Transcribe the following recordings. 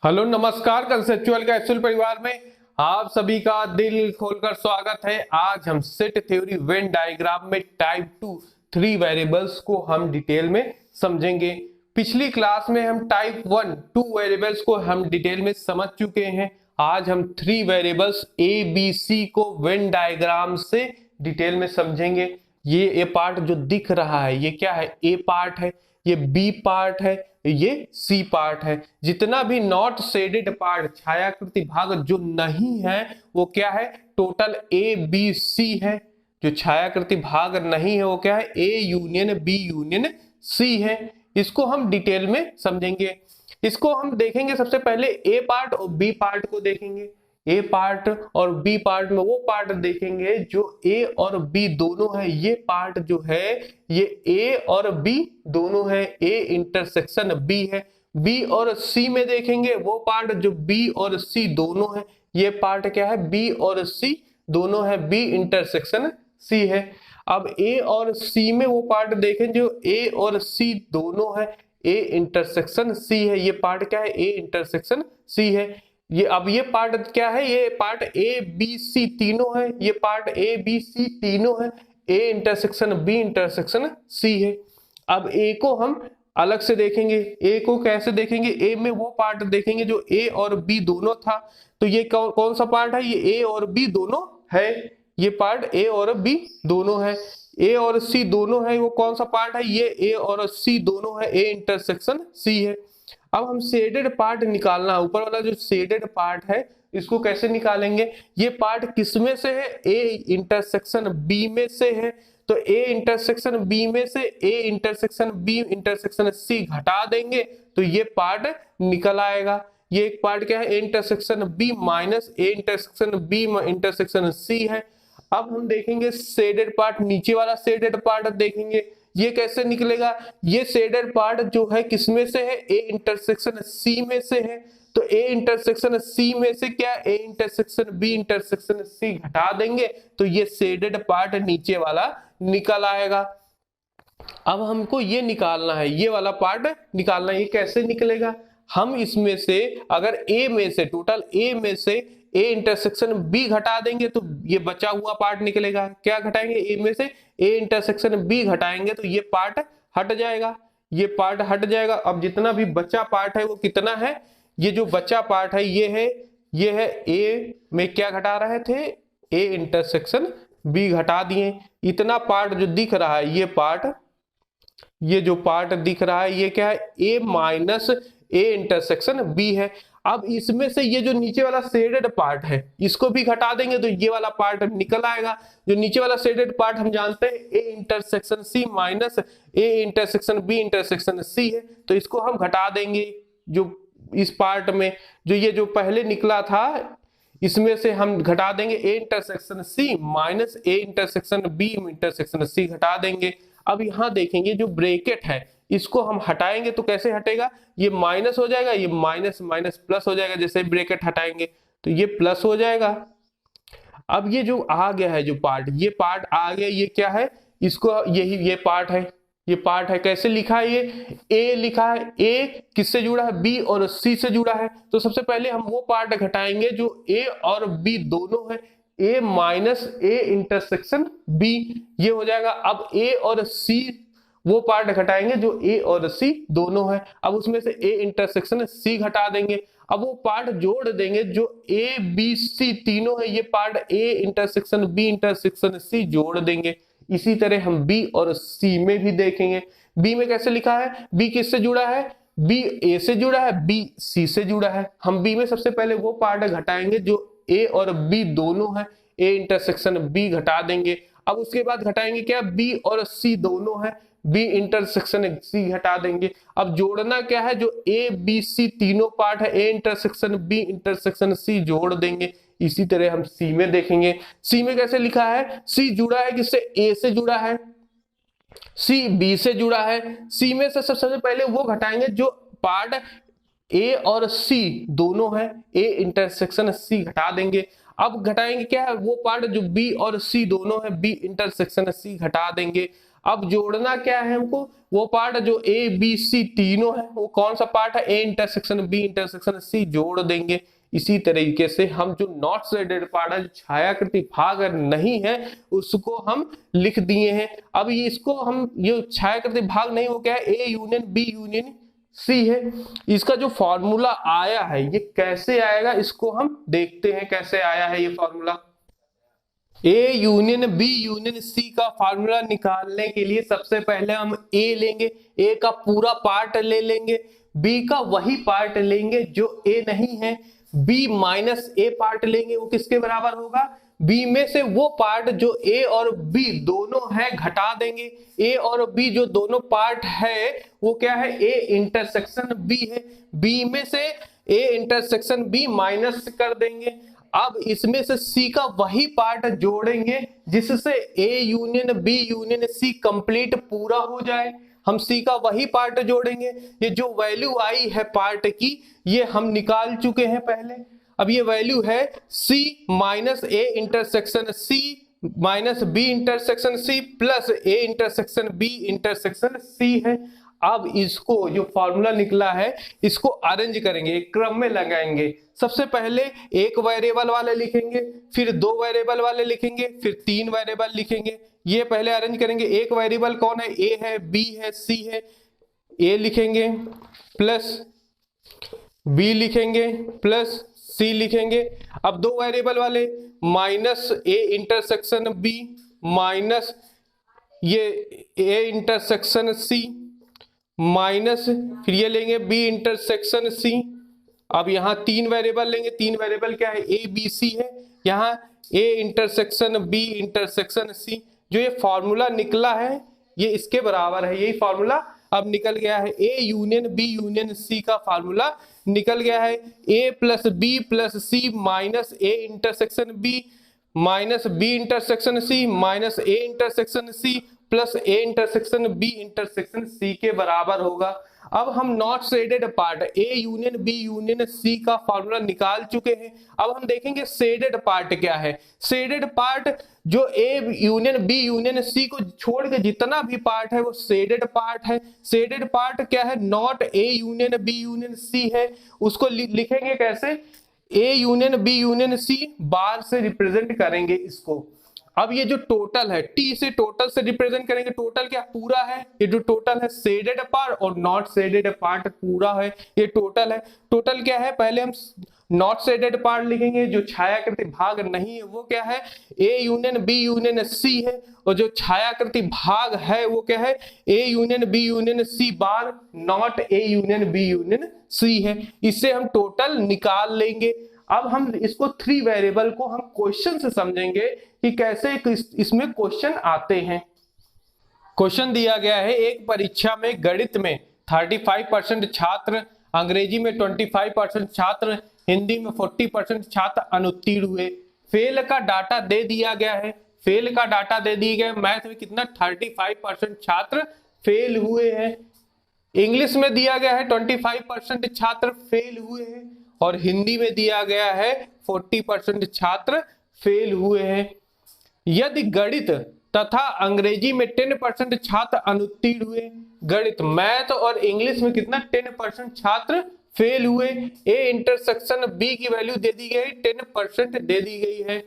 Hello नमस्कार। Conceptual capsule परिवार में आप सभी का दिल खोलकर स्वागत है। आज हम सेट थ्योरी वेन डायग्राम में टाइप 2 3 वेरिएबल्स को हम डिटेल में समझेंगे। पिछली क्लास में हम टाइप 1 2 वेरिएबल्स को हम डिटेल में समझ चुके हैं। आज हम 3 वेरिएबल्स ए बी सी को वेन डायग्राम से डिटेल में समझेंगे। ये ए पार्ट जो दिख रहा है ये क्या है? ए पार्ट है, ये बी पार्ट है, ये सी पार्ट है। जितना भी नॉट शेडेड पार्ट, छायाकृति भाग जो नहीं है वो क्या है? टोटल ए बी सी है। जो छायाकृति भाग नहीं है वो क्या है? ए यूनियन बी यूनियन सी है। इसको हम डिटेल में समझेंगे। इसको हम देखेंगे। सबसे पहले ए पार्ट और बी पार्ट को देखेंगे। ए पार्ट और बी पार्ट में वो पार्ट देखेंगे जो ए और बी दोनों है। ये पार्ट जो है ये ए और बी दोनों है, ए इंटरसेक्शन बी है। बी और सी में देखेंगे वो पार्ट जो बी और सी दोनों है। ये पार्ट क्या है? बी और सी दोनों है, बी इंटरसेक्शन सी है। अब ए और सी में वो पार्ट देखें जो ए और सी दोनों है, ए इंटरसेक्शन सी है। ये पार्ट क्या है? ए इंटरसेक्शन सी है। ये अब ये पार्ट क्या है? ये पार्ट ए बी सी तीनों है। ये पार्ट ए बी सी तीनों है, ए इंटरसेक्शन बी इंटरसेक्शन सी है। अब ए को हम अलग से देखेंगे। ए को कैसे देखेंगे? ए में वो पार्ट देखेंगे जो ए और बी दोनों था। तो ये कौन सा पार्ट है? ये ए और बी दोनों है। ये पार्ट ए और बी दोनों है। ए और सी दोनों है, वो कौन सा पार्ट है? ये ए और सी दोनों है, ए इंटरसेक्शन सी है। अब हम शेडेड पार्ट निकालना है। ऊपर वाला जो शेडेड पार्ट है इसको कैसे निकालेंगे? ये पार्ट किस में से है? ए इंटरसेक्शन बी में से है। तो ए इंटरसेक्शन बी में से A intersection B intersection C घटा देंगे तो ये पार्ट निकल आएगा। ये एक पार्ट क्या है? A intersection B minus A intersection B intersection सी है। अब हम देखेंगे शेडेड पार्ट, नीचे वाला शेडेड पार्ट देखेंगे। ये कैसे निकलेगा? ये शेडेड पार्ट जो है किसमें से है? ए इंटरसेक्शन सी में से है। तो ए इंटरसेक्शन सी में से क्या? A intersection B intersection C घटा देंगे तो ये शेडेड पार्ट नीचे वाला निकल आएगा। अब हमको ये निकालना है, ये वाला पार्ट निकालना है। ये कैसे निकलेगा? हम इसमें से अगर ए में से, टोटल ए में से ए इंटरसेक्शन बी घटा देंगे तो ये बचा हुआ पार्ट निकलेगा। क्या घटाएंगे? ए में से ए इंटरसेक्शन बी घटाएंगे तो ये पार्ट हट जाएगा। ये पार्ट हट जाएगा। अब जितना भी बचा पार्ट है वो कितना है? ये जो बचा पार्ट है ये है ए में क्या घटा रहे थे? ए इंटरसेक्शन बी घटा दिए। इतना पार्ट जो दिख रहा है ये पार्ट, ये जो पार्ट दिख रहा है ये क्या है? ए माइनस ए इंटरसेक्शन बी है। अब इसमें से ये जो नीचे वाला शेडेड पार्ट है इसको भी घटा देंगे तो ये वाला पार्ट निकल आएगा। जो नीचे वाला शेडेड पार्ट हम जानते हैं A intersection C minus A intersection B intersection सी है। तो इसको हम घटा देंगे। जो इस पार्ट में जो ये जो पहले निकला था इसमें से हम घटा देंगे A intersection C minus A intersection B intersection C घटा देंगे। अब यहां देखेंगे जो ब्रैकेट है इसको हम हटाएंगे तो कैसे हटेगा? ये माइनस हो जाएगा, ये माइनस माइनस प्लस हो जाएगा। जैसे ब्रैकेट हटाएंगे तो ये प्लस हो जाएगा। अब ये जो आ गया है जो पार्ट, ये पार्ट आ गया, ये क्या है? इसको यही ये पार्ट है, ये पार्ट है। कैसे लिखा है? ये ए लिखा है। ए किससे जुड़ा है? बी और सी से जुड़ा है। तो सबसे पहले हम वो पार्ट घटाएंगे जो ए और बी दोनों है, ए माइनस ए इंटरसेक्शन बी, ये हो जाएगा। अब ए और सी वो पार्ट घटाएंगे जो ए और सी दोनों है। अब उसमें से ए इंटरसेक्शन सी घटा देंगे। अब वो पार्ट जोड़ देंगे जो ए बी सी तीनों है, ये part A intersection B intersection C जोड़ देंगे। इसी तरह हम बी और सी में भी देखेंगे। बी में कैसे लिखा है? बी किससे जुड़ा है? बी ए से जुड़ा है, बी सी से जुड़ा है। हम बी में सबसे पहले वो पार्ट घटाएंगे जो ए और बी दोनों है, ए इंटरसेक्शन बी घटा देंगे। अब उसके बाद घटाएंगे क्या? बी और सी दोनों है, बी इंटरसेक्शन सी हटा देंगे। अब जोड़ना क्या है? जो ए बी सी तीनों पार्ट है, A intersection B intersection C जोड़ देंगे। इसी तरह हम सी में देखेंगे। सी में कैसे लिखा है? सी जुड़ा है किससे? ए से जुड़ा है, सी बी से जुड़ा है। सी में से सबसे पहले वो घटाएंगे जो पार्ट ए और सी दोनों है, ए इंटरसेक्शन सी घटा देंगे। अब घटाएंगे क्या है? वो पार्ट जो बी और सी दोनों है, बी इंटरसेक्शन सी घटा देंगे। अब जोड़ना क्या है हमको, वो पार्ट जो ए बी सी तीनों है, वो कौन सा पार्ट है, A intersection B intersection C जोड़ देंगे। इसी तरीके से हम जो नॉट शेडेड पार्ट है, जो छायाकृति भाग नहीं है, उसको हम लिख दिए हैं। अब ये इसको हम, ये छायाकृति भाग नहीं, वो क्या है, ए यूनियन बी यूनियन सी है। इसका जो फॉर्मूला आया है ये कैसे आएगा, इसको हम देखते हैं कैसे आया है ये formula. A union B union सी का फार्मूला निकालने के लिए सबसे पहले हम ए लेंगे, ए का पूरा पार्ट ले लेंगे, बी का वही पार्ट लेंगे जो ए नहीं है, बी माइनस ए पार्ट लेंगे, वो किसके बराबर होगा, बी में से वो पार्ट जो ए और बी दोनों है घटा देंगे। ए और बी जो दोनों पार्ट है वो क्या है, ए इंटरसेक्शन बी है, बी में से ए इंटरसेक्शन बी माइनस कर देंगे। अब इसमें से सी का वही पार्ट जोड़ेंगे जिससे A union B union C complete पूरा हो जाए। हम सी का वही पार्ट जोड़ेंगे, ये जो वैल्यू आई है पार्ट की ये हम निकाल चुके हैं पहले। अब ये वैल्यू है c minus A intersection C minus b intersection c plus a intersection B intersection सी है। अब इसको जो फॉर्मूला निकला है इसको अरेंज करेंगे, एक क्रम में लगाएंगे। सबसे पहले एक वेरिएबल वाले लिखेंगे, फिर दो वेरिएबल वाले लिखेंगे, फिर तीन वेरिएबल लिखेंगे। ये पहले अरेंज करेंगे। एक वेरिएबल कौन है, ए है, बी है, सी है। ए लिखेंगे प्लस बी लिखेंगे प्लस सी लिखेंगे। अब दो वेरिएबल वाले माइनस ए इंटरसेक्शन बी माइनस ये ए इंटरसेक्शन सी माइनस फिर ये लेंगे बी इंटरसेक्शन सी। अब यहाँ तीन वेरिएबल लेंगे, तीन वेरिएबल क्या है, ए बी सी है, यहाँ A intersection B intersection C. जो ये फॉर्मूला निकला है ये इसके बराबर है, यही फॉर्मूला अब निकल गया है। ए यूनियन बी यूनियन सी का फॉर्मूला निकल गया है, a plus b plus c minus A intersection B minus b intersection C minus A intersection c plus a intersection B intersection c के बराबर होगा। अब हम not shaded part a union B union सी का formula निकाल चुके हैं। अब हम देखेंगे शेडेड पार्ट क्या है। शेडेड पार्ट जो a union B union c को छोड़ के जितना भी पार्ट है वो शेडेड पार्ट है। शेडेड पार्ट क्या है, not A union B union सी है। उसको लिखेंगे कैसे, a union B union C bar से रिप्रेजेंट करेंगे इसको। अब ये जो टोटल है टी से टोटल से रिप्रेजेंट करेंगे। टोटल क्या पूरा है, ये जो टोटल है शेडेड पार्ट और नॉट शेडेड पार्ट पूरा है, ये टोटल है। टोटल क्या है, पहले हम नॉट शेडेड पार्ट लिखेंगे, जो छायाकृति भाग नहीं है वो क्या है, ए यूनियन बी यूनियन सी है। और जो छायाकृति भाग है वो क्या है, ए union B union C bar not A union B union सी है। इससे हम टोटल निकाल लेंगे। अब हम इसको थ्री वेरिएबल को हम क्वेश्चन से समझेंगे कि कैसे इसमें क्वेश्चन आते हैं। क्वेश्चन दिया गया है, एक परीक्षा में गणित में 35% छात्र, अंग्रेजी में 25% छात्र, हिंदी में 40% छात्र अनुत्तीर्ण हुए। फेल का डाटा दे दिया गया है, फेल का डाटा दे दिया गया है। मैथ में कितना 35% छात्र फेल हुए हैं। इंग्लिश में दिया गया है 25% छात्र फेल हुए हैं और हिंदी में दिया गया है 40% छात्र फेल हुए हैं। यदि गणित तथा अंग्रेजी में 10% छात्र अनुत्तीर्ण हुए, गणित मैथ और इंग्लिश में कितना 10% छात्र फेल हुए। ए इंटरसेक्शन बी की वैल्यू दे दी गई 10% दे दी गई है।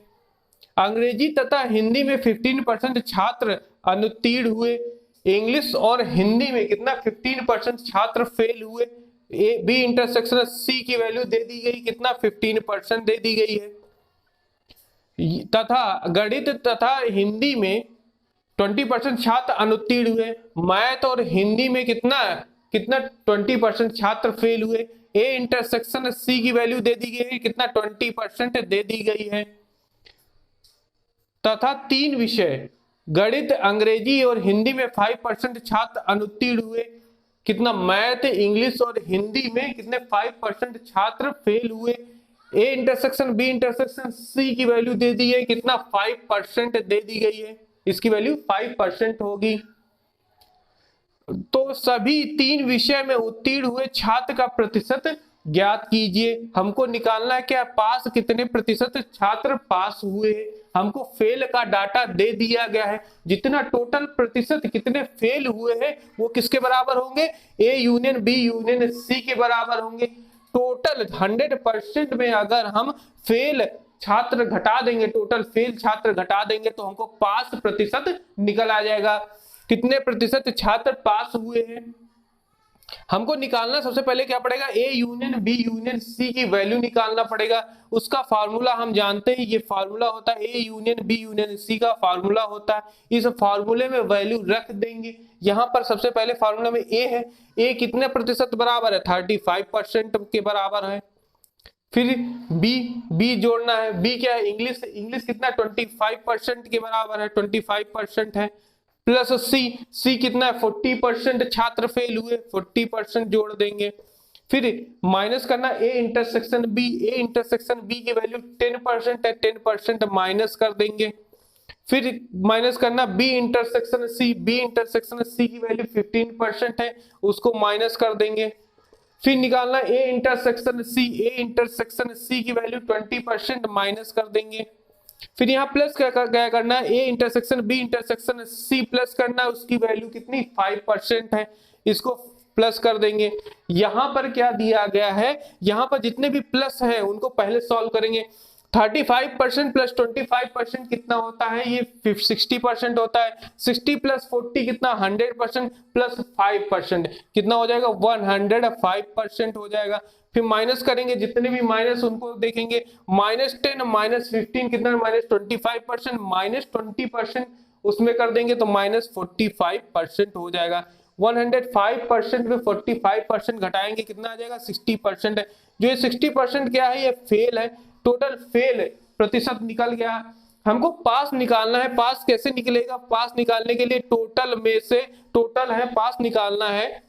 अंग्रेजी तथा हिंदी में 15% छात्र अनुत्तीर्ण हुए, इंग्लिश और हिंदी में कितना 15% छात्र फेल हुए। ए बी इंटरसेक्शन सी की वैल्यू दे दी गई कितना 15% दे दी गई है। तथा गणित तथा हिंदी में 20% छात्र अनुत्तीर्ण हुए, मैथ और हिंदी में कितना 20% छात्र फेल हुए। ए इंटरसेक्शन सी की वैल्यू दे दी गई है कितना 20% दे दी गई है। तथा तीन विषय गणित अंग्रेजी और हिंदी में 5% छात्र अनुत्तीर्ण हुए, कितना मैथ इंग्लिश और हिंदी में कितने 5% छात्र फेल हुए। A intersection B intersection C की वैल्यू दे दी है कितना 5% दे दी गई है, इसकी वैल्यू 5% होगी। तो सभी तीन विषय में उत्तीर्ण हुए छात्र का प्रतिशत ज्ञात कीजिए। हमको निकालना है क्या, पास कितने प्रतिशत छात्र पास हुए हैं। हमको फेल का डाटा दे दिया गया है, जितना टोटल प्रतिशत कितने फेल हुए हैं वो किसके बराबर होंगे, A union B union C के बराबर होंगे। टोटल 100% में अगर हम फेल छात्र घटा देंगे, टोटल फेल छात्र घटा देंगे तो हमको पास प्रतिशत निकल आ जाएगा। कितने प्रतिशत छात्र पास हुए हैं हमको निकालना, सबसे पहले क्या पड़ेगा, A union B union C की वैल्यू निकालना पड़ेगा। उसका फार्मूला हम जानते हैं, ये फार्मूला होता है ए यूनियन बी यूनियन सी का फार्मूला होता है। इस फार्मूले में वैल्यू रख देंगे। यहाँ पर सबसे पहले फार्मूला में ए है, ए कितने प्रतिशत बराबर है, 35% के बराबर है। फिर बी जोड़ना है, बी क्या है, इंग्लिश कितना 25% के बराबर है, 25% है। प्लस सी कितना है, 40% छात्र फेल हुए, 40% जोड़ देंगे। फिर माइनस करना ए इंटरसेक्शन बी की वैल्यू 10% है, 10% माइनस कर देंगे। फिर माइनस करना बी इंटरसेक्शन सी की वैल्यू 15% है, उसको माइनस कर देंगे। फिर निकालना ए इंटरसेक्शन सी की वैल्यू 20% माइनस कर देंगे। फिर यहाँ प्लस क्या करना है, ए इंटरसेक्शन सी प्लस करना, उसकी वैल्यू कितनी 5% है, इसको प्लस कर देंगे। यहाँ पर क्या दिया गया है, यहाँ पर जितने भी प्लस है उनको पहले सॉल्व करेंगे। 35% प्लस 25% कितना होता है, ये 60% होता है। 60 प्लस 40 कितना, 100% प्लस 5% कितना हो जाएगा, 105% हो जाएगा। फिर माइनस करेंगे, जितने भी माइनस उनको देखेंगे, -10 -15 कितना, -25%, -20% उसमें कर देंगे तो -45% हो जाएगा। 105% में 45% घटाएंगे कितना आ जाएगा, 60% है। जो ये 60% क्या है, ये फेल है, टोटल फेल प्रतिशत निकल गया। हमको पास निकालना है, पास कैसे निकलेगा, पास निकालने के लिए टोटल में से, टोटल है पास निकालना है,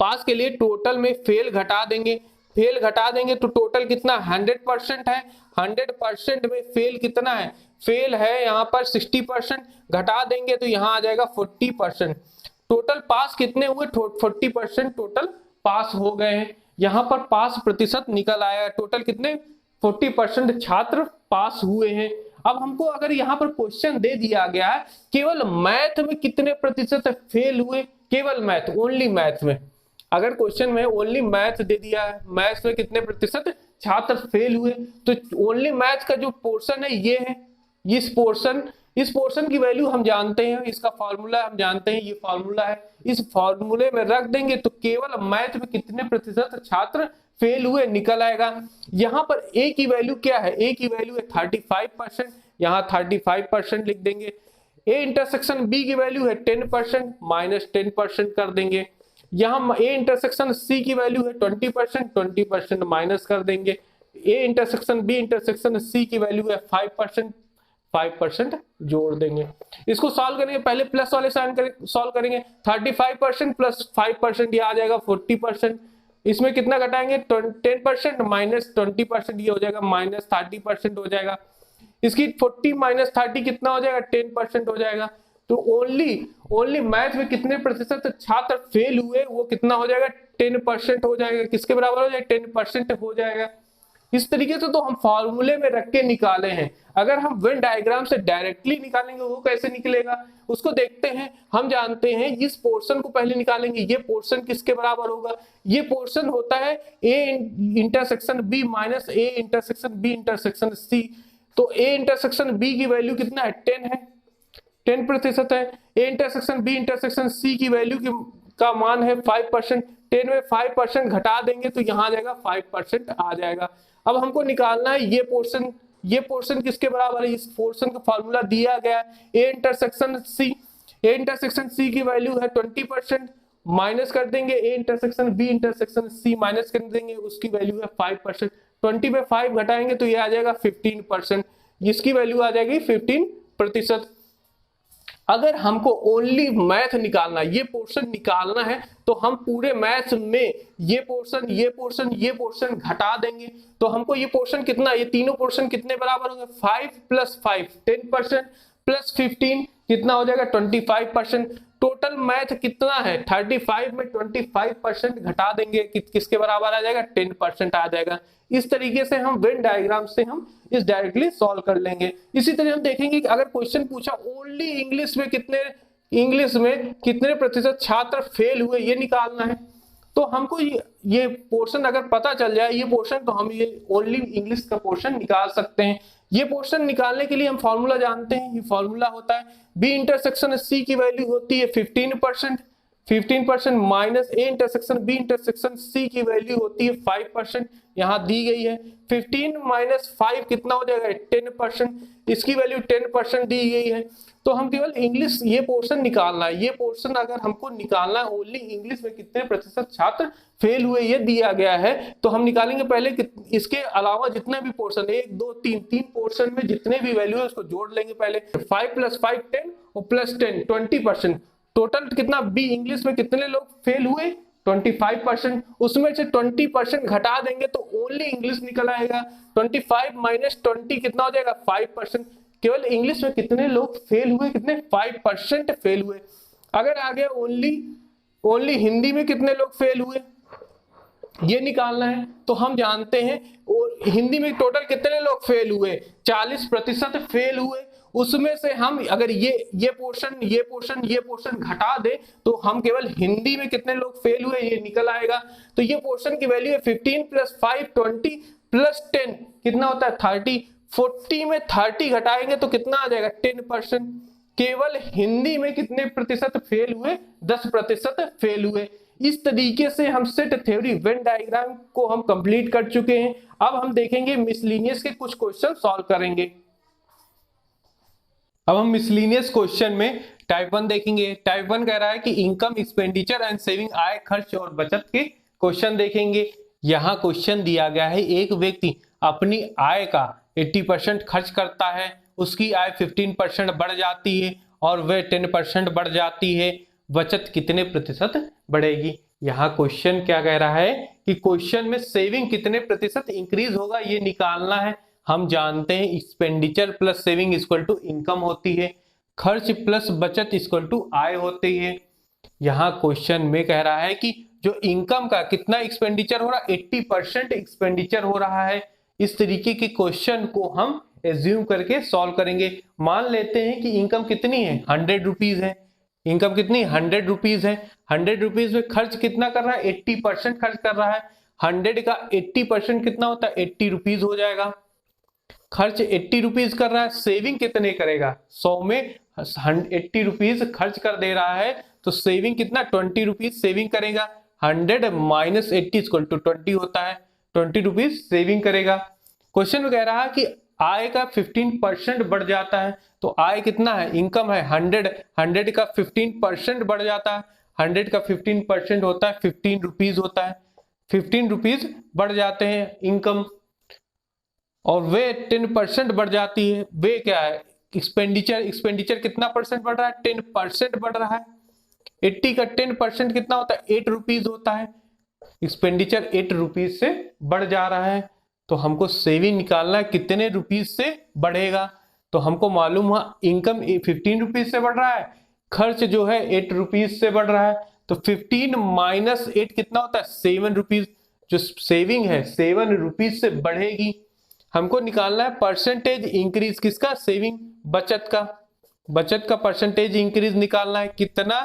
पास के लिए टोटल में फेल घटा देंगे। फेल घटा देंगे तो टोटल कितना 100% है, 100% में फेल कितना है, फेल है यहाँ पर 60%, घटा देंगे तो यहाँ आ जाएगा 40%। टोटल पास कितने हुए, 40% टोटल पास हो गए हैं। यहाँ पर पास प्रतिशत निकल आया, टोटल कितने 40% छात्र पास हुए हैं। अब हमको अगर यहाँ पर क्वेश्चन दे दिया गया है केवल मैथ में कितने प्रतिशत फेल हुए, केवल मैथ, ओनली मैथ में, अगर क्वेश्चन में ओनली मैथ दे दिया है, मैथ्स में कितने प्रतिशत छात्र फेल हुए, तो ओनली मैथ का जो पोर्शन है ये है, इस पोर्शन की वैल्यू हम जानते हैं, इसका फॉर्मूला हम जानते हैं, ये फॉर्मूला है। इस फॉर्मूले में रख देंगे तो केवल मैथ में कितने प्रतिशत छात्र फेल हुए निकल आएगा। यहाँ पर ए की वैल्यू क्या है, ए की वैल्यू है 35%, यहाँ 35% लिख देंगे। ए इंटरसेक्शन बी की वैल्यू है 10%, -10% कर देंगे। यहाँ ए इंटरसेक्शन सी की वैल्यू है 20%, 20% माइनस कर देंगे। A intersection B intersection C की वैल्यू है 5%, 5% जोड़ देंगे। इसको सॉल्व करेंगे, पहले प्लस वाले साइन सॉल्व करेंगे, 35% प्लस 5% ये आ जाएगा 40%। इसमें कितना घटाएंगे, 10% -20%, ये हो जाएगा -30% हो जाएगा। इसकी 40 - 30 कितना हो जाएगा, 10% हो जाएगा। तो ओनली मैथ में कितने प्रतिशत छात्र फेल हुए, वो कितना हो जाएगा, 10% हो जाएगा। किसके बराबर हो जाएगा, 10% हो जाएगा। इस तरीके से तो हम फॉर्मूले में रख के निकाले हैं। अगर हम वेन डायग्राम से डायरेक्टली निकालेंगे वो कैसे निकलेगा, उसको देखते हैं। हम जानते हैं इस पोर्शन को पहले निकालेंगे, ये पोर्शन किसके बराबर होगा, ये पोर्शन होता है A intersection B minus A intersection B intersection C. तो ए इंटरसेक्शन बी की वैल्यू कितना है, 10 है, 10% है। A intersection B intersection C की वैल्यू का मान है 5%, 10 में 5% घटा देंगे तो यहाँ आ जाएगा 5% आ जाएगा। अब हमको निकालना है ये पोर्शन किसके बराबर है, इस पोर्शन का फॉर्मूला दिया गया है। ए इंटरसेक्शन सी की वैल्यू है 20%, माइनस कर देंगे A intersection B intersection C minus कर देंगे, उसकी वैल्यू है 5%। 20 में 5 घटाएंगे तो ये आ जाएगा 15%, जिसकी वैल्यू आ जाएगी 15%। अगर हमको ओनली मैथ निकालना, ये पोर्शन निकालना है तो हम पूरे मैथ में ये पोर्शन घटा देंगे तो हमको ये पोर्शन कितना, ये तीनों पोर्शन कितने बराबर होंगे, 5 + 5 10% प्लस 15 कितना हो जाएगा 25%, टोटल मैथ कितना है 35 में 25% घटा देंगे किसके बराबर आ जाएगा 10% आ जाएगा। इस तरीके से हम वेन डायग्राम से हम इस डायरेक्टली सॉल्व कर लेंगे। इसी तरह हम देखेंगे कि अगर क्वेश्चन पूछा ओनली इंग्लिश में कितने प्रतिशत छात्र फेल हुए ये निकालना है, तो हमको ये पोर्शन अगर पता चल जाए ये पोर्शन, तो हम ये ओनली इंग्लिश का पोर्शन निकाल सकते हैं। ये पोर्शन निकालने के लिए हम फॉर्मूला जानते हैं, ये फॉर्मूला होता है बी इंटरसेक्शन सी की वैल्यू होती है 15% माइनस ए इंटरसेक्शन बी इंटरसेक्शन सी की वैल्यू होती है 5%, यहाँ दी गई है 15 माइनस 5 कितना हो जाएगा 10%, इसकी वैल्यू 10% दी गई है। तो हम केवल इंग्लिश ये पोर्शन निकालना है, ये पोर्शन अगर हमको निकालना है ओनली इंग्लिश में कितने प्रतिशत छात्र फेल हुए ये दिया गया है, तो हम निकालेंगे पहले इसके अलावा जितने भी पोर्शन 1 2 3 पोर्शन में जितने भी वैल्यू है उसको जोड़ लेंगे। पहले 5 + 5 10 और +10 20%, टोटल कितना बी इंग्लिश में कितने लोग फेल हुए 25%, उसमें से 20% घटा देंगे तो ओनली इंग्लिश निकल आएगा। 25 माइनस 20 कितना हो जाएगा 5%, केवल इंग्लिश में कितने लोग फेल हुए कितने 5% फेल हुए। अगर आ गया ओनली हिंदी में कितने लोग फेल हुए ये निकालना है, तो हम जानते हैं और हिंदी में टोटल कितने लोग फेल हुए 40% फेल हुए, उसमें से हम अगर ये पोर्शन घटा दे तो हम केवल हिंदी में कितने लोग फेल हुए ये निकल आएगा। तो ये पोर्शन की वैल्यू है 15 + 5 20 + 10 कितना होता है 30, 40 में 30 घटाएंगे तो कितना आ जाएगा 10%। केवल हिंदी में कितने प्रतिशत फेल हुए 10% फेल हुए। इस तरीके से हम सेट थ्योरी वेन डायग्राम को हम कंप्लीट कर चुके हैं। अब हम देखेंगे मिसलिनियस के कुछ क्वेश्चन सॉल्व करेंगे। अब हम मिसलिनियस क्वेश्चन में टाइप 1 देखेंगे। टाइप 1 कह रहा है कि इनकम एक्सपेंडिचर एंड सेविंग आय खर्च और बचत के क्वेश्चन देखेंगे। यहाँ क्वेश्चन दिया गया है एक व्यक्ति अपनी आय का 80% खर्च करता है, उसकी आय 15% बढ़ जाती है और वह 10% बढ़ जाती है, बचत कितने प्रतिशत बढ़ेगी। यहाँ क्वेश्चन क्या कह रहा है कि क्वेश्चन में सेविंग कितने प्रतिशत इंक्रीज होगा ये निकालना है। हम जानते हैं expenditure plus saving equal to income होती है, खर्च प्लस बचत इक्वल टू आय होती है। यहाँ क्वेश्चन में कह रहा है कि जो इनकम का कितना एक्सपेंडिचर हो रहा है 80% एक्सपेंडिचर हो रहा है। इस तरीके के क्वेश्चन को हम एज्यूम करके सॉल्व करेंगे। मान लेते हैं कि इनकम कितनी है 100 रुपीज है, इनकम कितनी 100 रुपीज है, 100 रुपीज में खर्च कितना कर रहा है 80% खर्च कर रहा है। 100 का 80% कितना होता है 80 रुपीज हो जाएगा। खर्च 80 रुपीज कर रहा है, सेविंग कितने करेगा 100 में 80 रुपीज खर्च कर दे रहा है तो सेविंग कितना 20 रुपीज सेविंग करेगा। 100 माइनस 80 इक्वल टू 20 होता है, 20 रुपीज सेविंग करेगा। क्वेश्चन में कह रहा है कि आय का 15% बढ़ जाता है, तो आय कितना है इनकम है 100 का 15% बढ़ जाता है, 100 का 15% होता है 15 रुपीज होता है, 15 रुपीज बढ़ जाते हैं इनकम और वे 10% बढ़ जाती है। वे क्या है एक्सपेंडिचर कितना परसेंट बढ़ रहा है 10% बढ़ रहा है। 80 का 10% कितना होता है 8 रुपीज होता है, एक्सपेंडिचर 8 रुपीज से बढ़ जा रहा है। तो हमको सेविंग निकालना है कितने रुपीज से बढ़ेगा, तो हमको मालूम हुआ इनकम 15 रुपीज से बढ़ रहा है, खर्च जो है 8 रुपीज से बढ़ रहा है, तो 15 माइनस 8 कितना होता है 7 रुपीज। जो सेविंग है 7 रुपीज से बढ़ेगी। हमको निकालना है परसेंटेज इंक्रीज किसका सेविंग बचत का परसेंटेज इंक्रीज निकालना है। कितना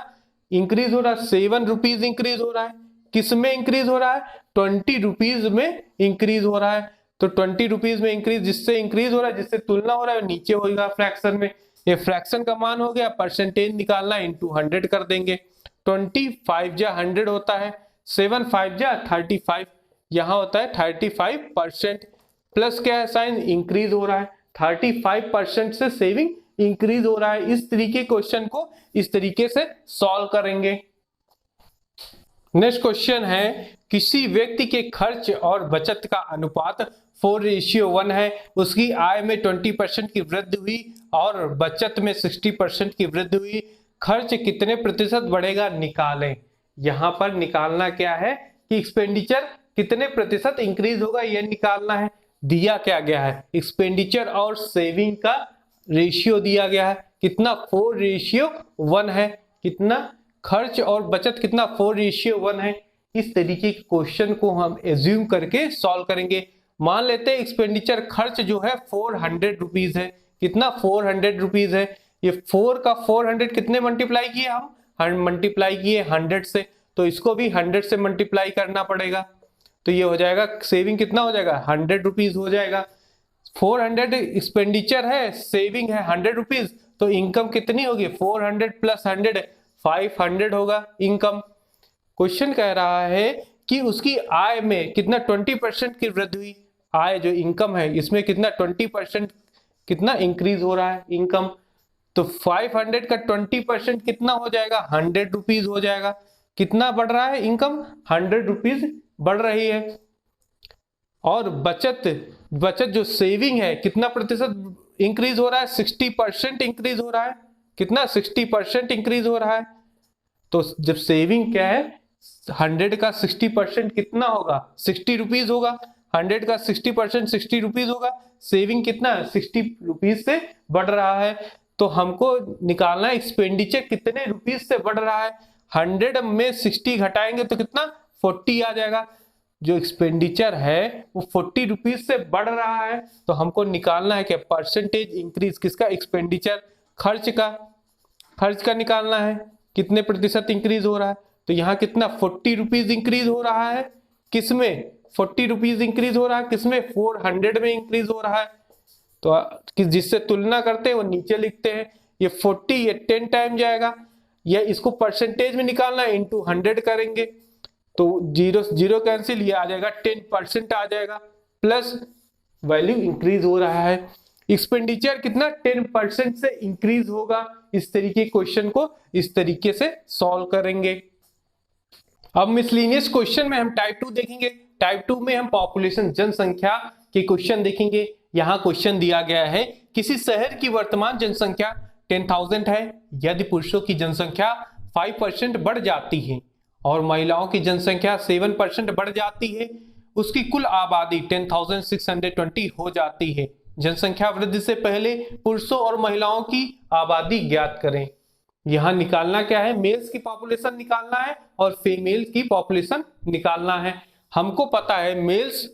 इंक्रीज हो रहा है 7 रुपीज इंक्रीज हो रहा है। किस में इंक्रीज हो रहा है 20 रुपीज में इंक्रीज हो रहा है। तो 20 रुपीज में इंक्रीज जिससे इंक्रीज हो रहा है जिससे तुलना हो रहा है नीचे होगा फ्रैक्शन में, ये फ्रैक्शन का मान हो गया, परसेंटेज निकालना इंटू 100 कर देंगे। 25 जा 100 होता है, 7 5 जा 35, यहाँ होता है 35% प्लस क्या है साइन इंक्रीज हो रहा है, 35% से सेविंग इंक्रीज हो रहा है। इस तरीके क्वेश्चन को इस तरीके से सॉल्व करेंगे। नेक्स्ट क्वेश्चन है किसी व्यक्ति के खर्च और बचत का अनुपात 4:1 है, उसकी आय में 20% की वृद्धि हुई और बचत में 60% की वृद्धि हुई, खर्च कितने प्रतिशत बढ़ेगा निकालें। यहां पर निकालना क्या है कि एक्सपेंडिचर कितने प्रतिशत इंक्रीज होगा यह निकालना है। दिया क्या गया है एक्सपेंडिचर और सेविंग का रेशियो दिया गया है, कितना 4:1 है, कितना खर्च और बचत कितना 4:1 है। इस तरीके के क्वेश्चन को हम एज्यूम करके सॉल्व करेंगे। मान लेते हैं एक्सपेंडिचर खर्च जो है 400 रुपीज है। कितना 400 रुपीज है। ये 4 का 400 कितने मल्टीप्लाई किए हम मल्टीप्लाई किए 100 से, तो इसको भी 100 से मल्टीप्लाई करना पड़ेगा। तो ये हो जाएगा सेविंग कितना हो जाएगा 100 रुपीज हो जाएगा। 400 एक्सपेंडिचर है, सेविंग है 100 रुपीज, तो इनकम कितनी होगी 400 प्लस 100 500 होगा इनकम। क्वेश्चन कह रहा है कि उसकी आय में कितना 20% की वृद्धि हुई। आय जो इनकम है इसमें कितना 20% कितना इंक्रीज हो रहा है इनकम। तो 500 का 20% कितना हो जाएगा 100 रुपीज हो जाएगा। कितना बढ़ रहा है इनकम 100 रुपीज बढ़ रही है। और बचत जो सेविंग है कितना प्रतिशत इंक्रीज हो रहा है 60% इंक्रीज हो रहा है। कितना 60% इंक्रीज हो रहा है। तो जब सेविंग क्या है 100 का 60% कितना होगा 60 रुपीज होगा। 100 का 60% 60 रुपीज होगा। सेविंग कितना 60 रुपीज से बढ़ रहा है। तो हमको निकालना एक्सपेंडिचर कितने रुपीज से बढ़ रहा है। 100 में 60 घटाएंगे तो कितना 40 आ जाएगा। जो एक्सपेंडिचर है वो 40 रुपीज से बढ़ रहा है। तो हमको निकालना है कि परसेंटेज इंक्रीज किसका एक्सपेंडिचर खर्च का निकालना है कितने प्रतिशत इंक्रीज हो रहा है। तो यहाँ कितना 40 रुपीज इंक्रीज हो रहा है। किसमें 40 रुपीज इंक्रीज हो रहा है किसमें 400 में इंक्रीज हो रहा है। तो जिससे तुलना करते हैं वो नीचे लिखते हैं। ये 40 ये 10 टाइम जाएगा, या इसको परसेंटेज में निकालना है इंटू 100 करेंगे तो जीरो कैंसिल, ये आ जाएगा 10% आ जाएगा प्लस वैल्यू इंक्रीज हो रहा है। एक्सपेंडिचर कितना 10% से इंक्रीज होगा। इस तरीके क्वेश्चन को इस तरीके से सॉल्व करेंगे। अब मिसलेनियस क्वेश्चन में हम टाइप 2 देखेंगे। टाइप 2 में हम पॉपुलेशन जनसंख्या के क्वेश्चन देखेंगे। यहाँ क्वेश्चन दिया गया है किसी शहर की वर्तमान जनसंख्या 10,000 है। यदि पुरुषों की जनसंख्या 5% बढ़ जाती है और महिलाओं की जनसंख्या 7% बढ़ जाती है, उसकी कुल आबादी 10,620 हो जाती है। जनसंख्या वृद्धि से पहले पुरुषों और महिलाओं की आबादी ज्ञात करें। यहां निकालना क्या है मेल्स की पॉपुलेशन निकालना है और फीमेल की पॉपुलेशन निकालना है। हमको पता है मेल्स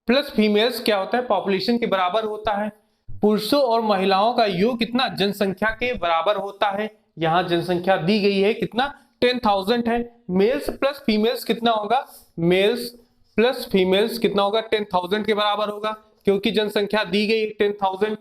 प्लस फीमेल्स क्या होता है पॉपुलेशन के बराबर होता है। पुरुषों और महिलाओं का योग कितना जनसंख्या के बराबर होता है। यहाँ जनसंख्या दी गई है कितना 10,000 है। मेल्स प्लस फीमेल्स कितना होगा मेल्स प्लस फीमेल्स कितना होगा 10,000 के बराबर होगा, क्योंकि जनसंख्या दी गई 10,000।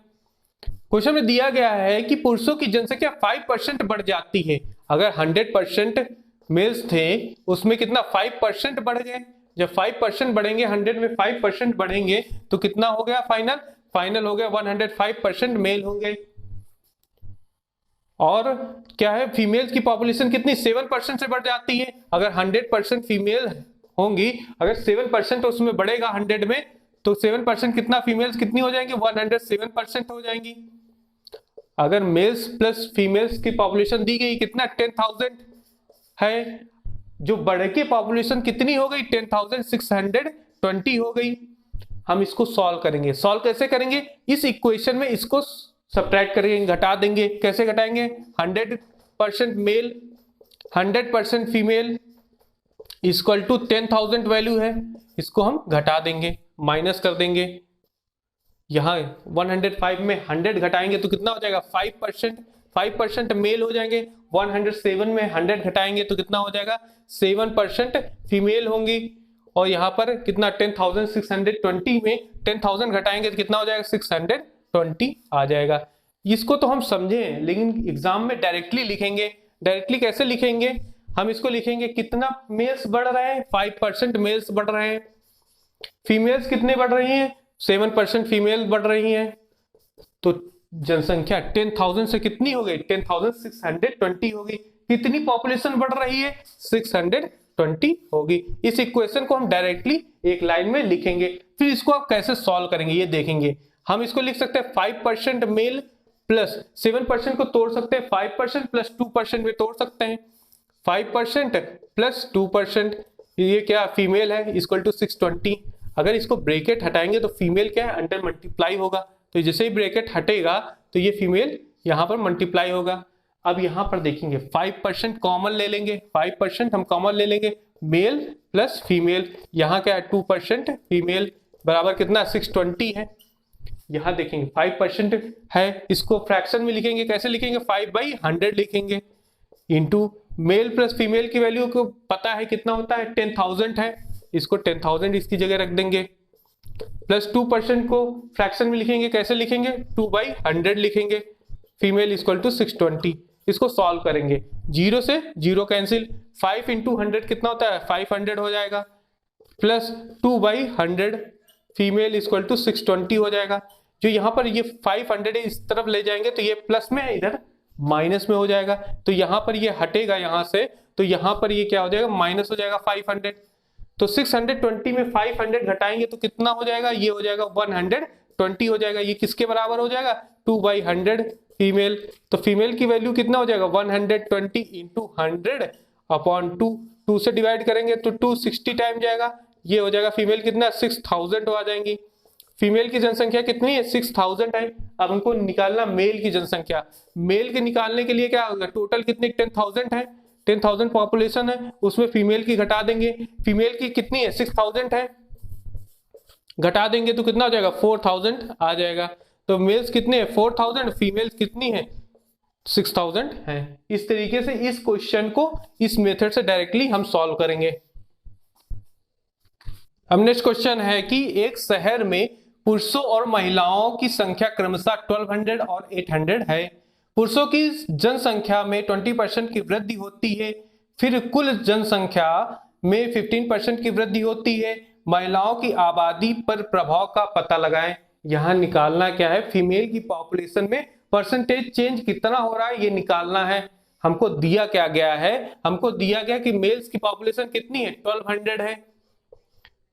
क्वेश्चन में दिया गया है कि पुरुषों की जनसंख्या 5% बढ़ जाती है। अगर 100% मेल्स थे उसमें कितना 5% बढ़ गए। जब 5% बढ़ेंगे 100 में 5% बढ़ेंगे तो कितना हो गया फाइनल हो गया 105% मेल होंगे। और क्या है फीमेल्स की पॉपुलेशन कितनी 7% से बढ़ जाती है। अगर 100% फीमेल होंगी, अगर 7% उसमें बढ़ेगा 100 में तो 7% कितना फीमेल्स कितनी हो जाएंगी 107% हो जाएंगी। अगर मेल्स प्लस फीमेल्स की पॉपुलेशन दी गई कितना 10,000 है, जो बढ़ के पॉपुलेशन कितनी हो गई 10,620 हो गई। हम इसको सॉल्व करेंगे। सॉल्व कैसे करेंगे इस इक्वेशन में इसको सब्ट्रैक्ट करेंगे घटा देंगे। कैसे घटाएंगे 100% male 100% female equal to 10,000 value है, इसको हम घटा देंगे माइनस कर देंगे। यहाँ 105 में 100 घटाएंगे तो कितना हो जाएगा 5% मेल हो जाएंगे। 107 में 100 घटाएंगे तो कितना हो जाएगा 7% फीमेल होंगी। और यहाँ पर कितना 10,620 में 10,000 घटाएंगे तो कितना हो जाएगा 620 आ जाएगा। इसको तो हम समझे, लेकिन एग्जाम में डायरेक्टली लिखेंगे। डायरेक्टली कैसे लिखेंगे हम इसको लिखेंगे कितना मेल्स बढ़ रहे हैं 5% मेल्स बढ़ रहे हैं। फीमेल्स कितने बढ़ रही हैं 7% फीमेल बढ़ रही हैं। तो जनसंख्या 10,000 से कितनी हो गई 10,620 हो गई। कितनी पॉपुलेशन बढ़ रही है 620 होगी। इस इक्वेशन को हम डायरेक्टली एक लाइन में लिखेंगे। फिर इसको आप कैसे सॉल्व करेंगे ये देखेंगे। हम इसको लिख सकते हैं 5% मेल प्लस 7% को तोड़ सकते हैं 5% प्लस 2% में तोड़ सकते हैं। 5% प्लस 2% ये क्या फीमेल है इक्वल टू 620। अगर इसको ब्रैकेट हटाएंगे तो फीमेल क्या है अंडर मल्टीप्लाई होगा। तो जैसे ही ब्रैकेट हटेगा तो ये फीमेल यहाँ पर मल्टीप्लाई होगा। अब यहां पर देखेंगे 5% कॉमन ले लेंगे, 5% हम कॉमन ले लेंगे, मेल प्लस फीमेल, यहाँ क्या है 2% फीमेल बराबर कितना 620 है। यहाँ देखेंगे 5% है, इसको फ्रैक्शन में लिखेंगे, कैसे लिखेंगे 5/100 लिखेंगे, इंटू मेल प्लस फीमेल की वैल्यू को पता है कितना होता है 10,000 है, इसको 10,000 इसकी जगह रख देंगे, प्लस 2% को फ्रैक्शन में लिखेंगे, कैसे लिखेंगे 2/100 लिखेंगे, फीमेल इक्वल टू 620। इसको सॉल्व करेंगे, 0 से 0 कैंसिल, 5 इंटू 100 कितना होता है 500 हो जाएगा, प्लस 2/100 फीमेल इक्वल टू 620 हो जाएगा। जो यहाँ पर ये 500 है इस तरफ ले जाएंगे तो ये प्लस में है, इधर माइनस में हो जाएगा, तो यहाँ पर ये हटेगा यहाँ से, तो यहाँ पर ये क्या हो जाएगा माइनस हो जाएगा 500। तो 620 में 500 घटाएंगे तो कितना हो जाएगा, ये हो जाएगा 120 हो जाएगा। ये किसके बराबर हो जाएगा 2/100 फीमेल, तो फीमेल की वैल्यू कितना हो जाएगा 120 इंटू 100 अपॉन 2 से डिवाइड करेंगे तो 260 टाइम जाएगा, ये हो जाएगा फीमेल कितना 6000 आ जाएंगी। फीमेल की जनसंख्या कितनी है 6000 है। अब हमको निकालना मेल की जनसंख्या, मेल के निकालने के लिए क्या होगा, टोटल कितनी 10,000 है, 10,000 पॉपुलेशन है, उसमें फीमेल की घटा देंगे, फीमेल की कितनी है 6000 है, घटा देंगे तो कितना हो जाएगा 4000 आ जाएगा। तो मेल्स कितने हैं 4000, फीमेल्स कितनी है 6000 है। इस तरीके से इस क्वेश्चन को इस मेथड से डायरेक्टली हम सॉल्व करेंगे। अब नेक्स्ट क्वेश्चन है कि एक शहर में पुरुषों और महिलाओं की संख्या क्रमशः 1200 और 800 है। पुरुषों की जनसंख्या में 20% की वृद्धि होती है, फिर कुल जनसंख्या में 15% की वृद्धि होती है। महिलाओं की आबादी पर प्रभाव का पता लगाएं। यहां निकालना क्या है, फीमेल की पॉपुलेशन में परसेंटेज चेंज कितना हो रहा है ये निकालना है। हमको दिया क्या गया है, हमको दिया गया कि मेल्स की पॉपुलेशन कितनी है 1200 है,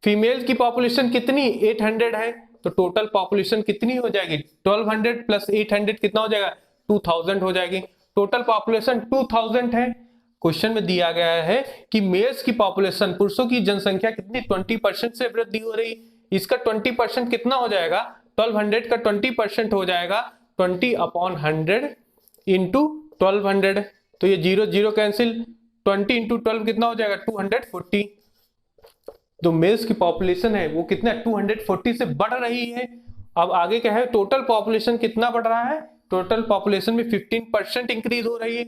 फीमेल की पॉपुलेशन कितनी 800 है, तो टोटल पॉपुलेशन कितनी हो जाएगी 1200 प्लस 800 कितना हो जाएगा 2000 हो जाएगी। टोटल पॉपुलेशन 2000 है। क्वेश्चन में दिया गया है कि मेल्स की पॉपुलेशन पुरुषों की जनसंख्या कितनी 20% से वृद्धि हो रही, इसका 20% कितना हो जाएगा 1200 का 20% हो जाएगा 20/100 इंटू 1200, तो ये 0 0 कैंसिल, 20 इंटू 12 कितना हो जाएगा 240। जो मेल्स की पॉपुलेशन है वो कितना 240 से बढ़ रही है। अब आगे क्या है, टोटल पॉपुलेशन कितना बढ़ रहा है, टोटल पॉपुलेशन में 15% इंक्रीज हो रही है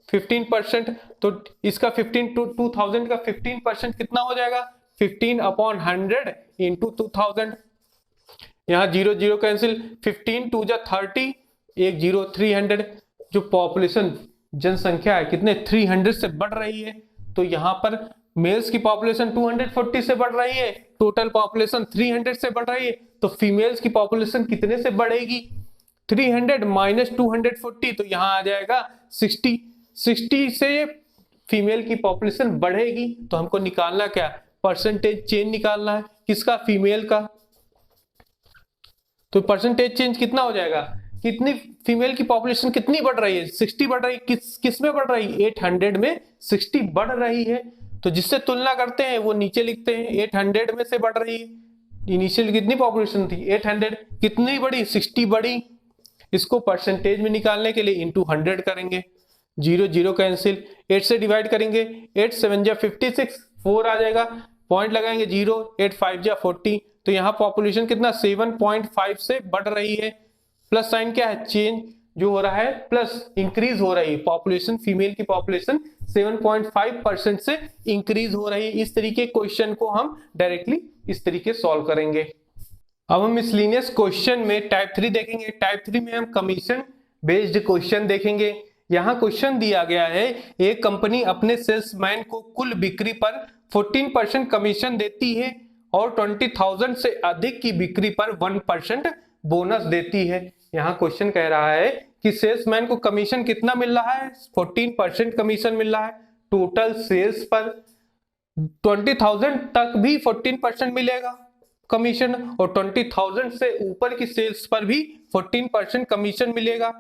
15%, तो इसका 15 टू 2000 का 15% कितना हो जाएगा 15/100 इंटू 2000। यहाँ 0 0 कैंसिल, 15 2 जा 30, 1 0 300। जो पॉपुलेशन जनसंख्या है कितने 300 से बढ़ रही है, तो यहाँ पर मेल्स की पॉपुलेशन 240 से बढ़ रही है, टोटल पॉपुलेशन 300 से बढ़ रही है, तो फीमेल्स की पॉपुलेशन कितने से बढ़ेगी 300 माइनस 240, तो यहाँ आ जाएगा 60 से फीमेल की पॉपुलेशन बढ़ेगी। तो हमको निकालना क्या, परसेंटेज चेंज निकालना है, किसका फीमेल का। तो परसेंटेज चेंज कितना हो जाएगा, कितनी फीमेल की पॉपुलेशन कितनी बढ़ रही है 60 बढ़ रही है, किस में बढ़ रही है 800 में 60 बढ़ रही है। तो जिससे तुलना करते हैं वो नीचे लिखते हैं, 800 में से बढ़ रही है, इनिशियल कितनी पॉपुलेशन थी 800, कितनी बढ़ी 60 बढ़ी। इसको परसेंटेज में निकालने के लिए इंटू 100 करेंगे, 0 0 कैंसिल, 8 से डिवाइड करेंगे, 8 7 जा 56, 4 आ जाएगा, पॉइंट लगाएंगे 0, 8 5 जा 40, तो यहाँ पॉपुलेशन कितना 7.5 से बढ़ रही है। प्लस साइन क्या है, चेंज जो हो रहा है, प्लस इंक्रीज हो रही है पॉपुलेशन, फीमेल की पॉपुलेशन 7.5% से इंक्रीज हो रही है। इस तरीके क्वेश्चन को हम डायरेक्टली इस तरीके सॉल्व करेंगे। अब हम मिसलेनियस क्वेश्चन में टाइप 3 देखेंगे। टाइप 3 में हम कमीशन बेस्ड क्वेश्चन देखेंगे। यहाँ क्वेश्चन दिया गया है, एक कंपनी अपने सेल्समैन को कुल बिक्री पर 14% कमीशन देती है और 20,000 से अधिक की बिक्री पर 1% बोनस देती है। यहाँ क्वेश्चन कह रहा है कि सेल्समैन को कमीशन कितना मिल रहा है 14% कमीशन मिल रहा है, टोटल सेल्स पर 20,000 तक भी 14% मिलेगा कमीशन और 20,000 से ऊपर की सेल्स पर भी 14% कमीशन मिलेगा,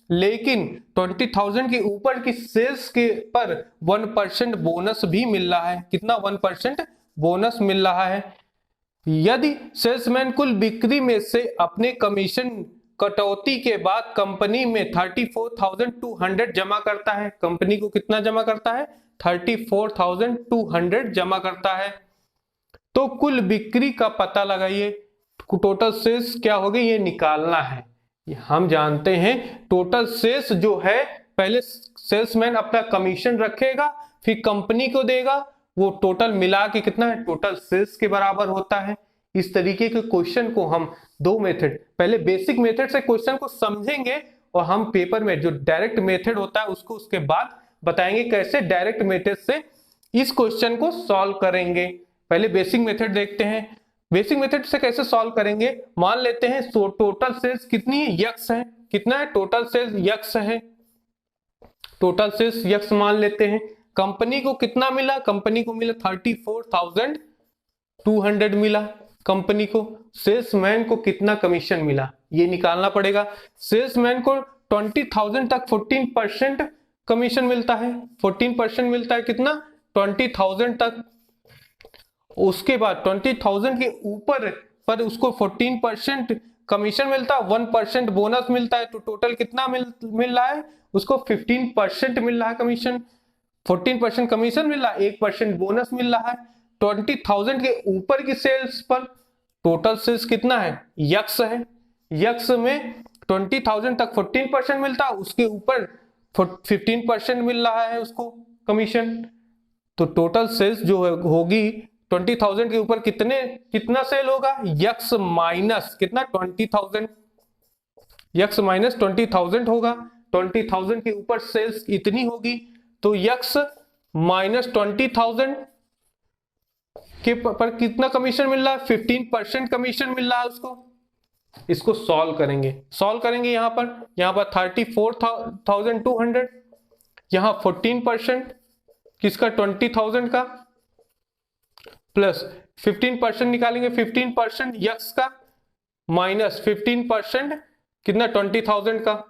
लेकिन 20,000 के ऊपर की सेल्स के पर 1% बोनस भी मिल रहा है। कितना 1% बोनस मिल रहा है। यदि सेल्समैन कुल बिक्री में से अपने कमीशन कटौती के बाद कंपनी में 34,200 जमा करता है। कंपनी को कितना जमा करता है? 34,200 जमा करता है। तो कुल बिक्री का पता लगाइए, टोटल सेल्स क्या होगी ये निकालना है। हम जानते हैं टोटल सेल्स जो है, पहले सेल्समैन अपना कमीशन रखेगा, फिर कंपनी को देगा, वो टोटल मिला के कितना है? टोटल सेल्स के बराबर होता है। इस तरीके के क्वेश्चन को हम दो मेथड, पहले बेसिक मेथड से क्वेश्चन को समझेंगे और हम पेपर में जो डायरेक्ट मेथड होता है उसको उसके बाद बताएंगे कैसे डायरेक्ट मेथड से इस क्वेश्चन को सॉल्व करेंगे। पहले बेसिक मेथड देखते हैं। बेसिक मेथड से कैसे सॉल्व करेंगे? मान लेते हैं टोटल सेल्स कितनी है? यक्स है। कितना है? टोटल सेल्स यक्स है। टोटल सेल्स यक्स मान लेते हैं। कंपनी को कितना मिला? कंपनी को मिला 34,200 मिला कंपनी को। सेल्समैन को कितना कमीशन मिला ये निकालना पड़ेगा। सेल्समैन को 20,000 तक 14% कमीशन मिलता है। 14% मिलता है कितना? 20,000 तक। उसके बाद 20,000 के ऊपर पर उसको 14% कमीशन मिलता है, 1% बोनस मिलता है, तो टोटल कितना मिल रहा है उसको? 15% मिल रहा है कमीशन। 14% कमीशन मिल रहा है, 1% बोनस मिल रहा है। 20,000 के ऊपर की सेल्स पर टोटल सेल्स कितना है? यक्स है। यक्स में 20,000 तक 14% मिलता है, उसके ऊपर 15% मिल रहा है उसको कमीशन। तो टोटल सेल्स जो होगी 20,000 के ऊपर कितना सेल होगा? यक्स माइनस कितना? 20,000। यक्स माइनस 20,000 होगा। 20,000 के ऊपर सेल्स इतनी होगी, तो यक्स माइनस 20,000 के पर कितना कमीशन मिल रहा है? 15% कमीशन मिल रहा है उसको। इसको सॉल्व करेंगे। यहां पर 34,200, यहां 14% किसका? 20,000 का, प्लस 15% निकालेंगे, 15% यक्स का, माइनस 15% कितना? 20,000 का।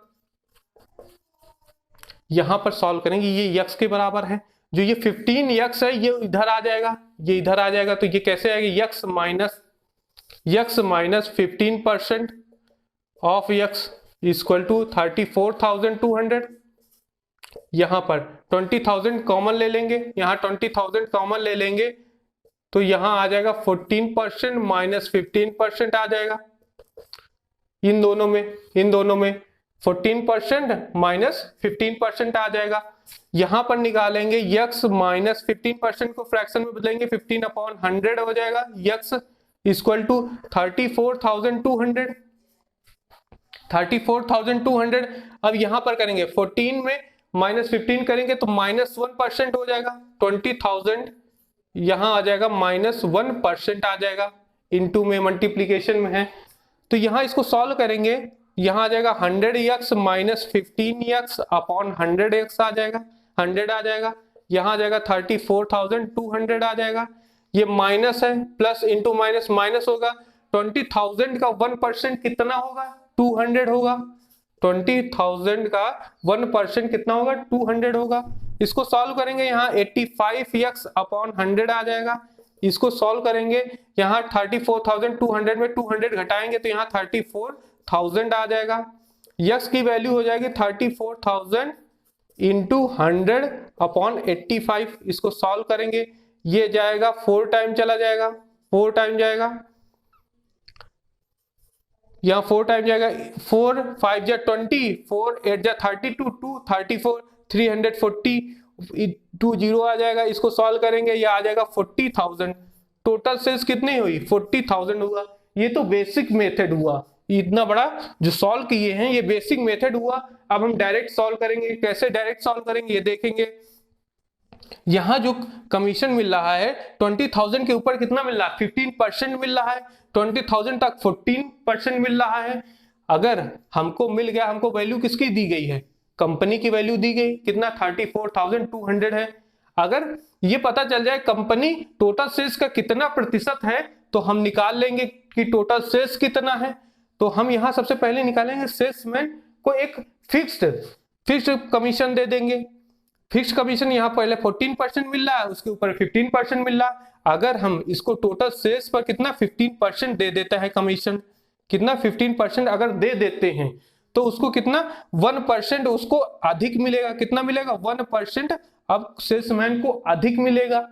यहां पर सॉल्व करेंगे, ये यक्स के बराबर है। जो ये 15 यक्स है ये इधर आ जाएगा, ये इधर आ जाएगा, तो ये कैसे आएगा? X minus 15% of x equal to 34,200। यहां पर 20,000 कॉमन ले लेंगे, यहां 20,000 कॉमन ले लेंगे, तो यहां आ जाएगा 14% माइनस 15% आ जाएगा। इन दोनों में 14% माइनस 15% आ जाएगा। यहां पर निकालेंगे यक्स माइनस 15% को फ्रैक्शन में बदलेंगे, 15/100 हो जाएगा। X equal to 34,200। 34,200 अब यहां पर करेंगे 14 में माइनस 15 करेंगे तो माइनस 1% हो जाएगा। 20,000 यहां आ जाएगा माइनस 1% आ जाएगा, इनटू में मल्टीप्लीकेशन में है। तो यहां इसको सॉल्व करेंगे, यहां आ जाएगा 100x minus 15x upon 100x आ जाएगा, 100 आ जाएगा। यहां आ जाएगा 34,200 आ जाएगा। ये माइनस है, प्लस इंटू माइनस माइनस होगा। 20,000 का 1% कितना होगा? 200 होगा। 20,000 का 1% कितना होगा? 200 होगा। इसको सॉल्व करेंगे, यहाँ 85x अपॉन 100 आ जाएगा। इसको सॉल्व करेंगे, यहाँ 34,200 में 200 घटाएंगे तो यहाँ 34,000 आ जाएगा। यक्स की वैल्यू हो जाएगी 34,000 इंटू 100 अपॉन 85। इसको सॉल्व करेंगे, ये जाएगा 4 टाइम चला जाएगा, 4 टाइम जाएगा, यहाँ 4 टाइम जाएगा। 4 5 जा 20, 4 8 जा 32, 2 34, 340, 2 0 आ जाएगा। इसको सॉल्व करेंगे, ये आ जाएगा 40,000। टोटल सेल्स कितनी हुई? 40,000 हुआ। ये तो बेसिक मेथड हुआ, इतना बड़ा जो सॉल्व किए हैं ये बेसिक मेथड हुआ। अब हम डायरेक्ट सॉल्व करेंगे। कैसे डायरेक्ट सॉल्व करेंगे ये देखेंगे। यहां जो कमीशन मिल रहा है 20,000 के ऊपर कितना मिल रहा है? 15% मिल रहा है। 20,000 तक 14% मिल रहा है। अगर हमको मिल गया, हमको वैल्यू किसकी दी गई है? कंपनी की वैल्यू दी गई, कितना? 34,200 है। अगर ये पता चल जाए कंपनी टोटल सेल्स का कितना प्रतिशत है तो हम निकाल लेंगे कि टोटल सेल्स कितना है। तो हम यहां सबसे पहले निकालेंगे सेल्समैन को एक फिक्स्ड कमीशन दे देंगे। फिक्स कमीशन यहाँ पहले 14% मिल रहा है, उसके ऊपर 15% मिल रहा है। अगर हम इसको टोटल सेल्स पर कितना 15% दे देता है कमीशन, कितना 15% अगर दे देते हैं तो उसको कितना 1% उसको अधिक मिलेगा। कितना मिलेगा 1%। अब सेल्समैन को अधिक मिलेगा।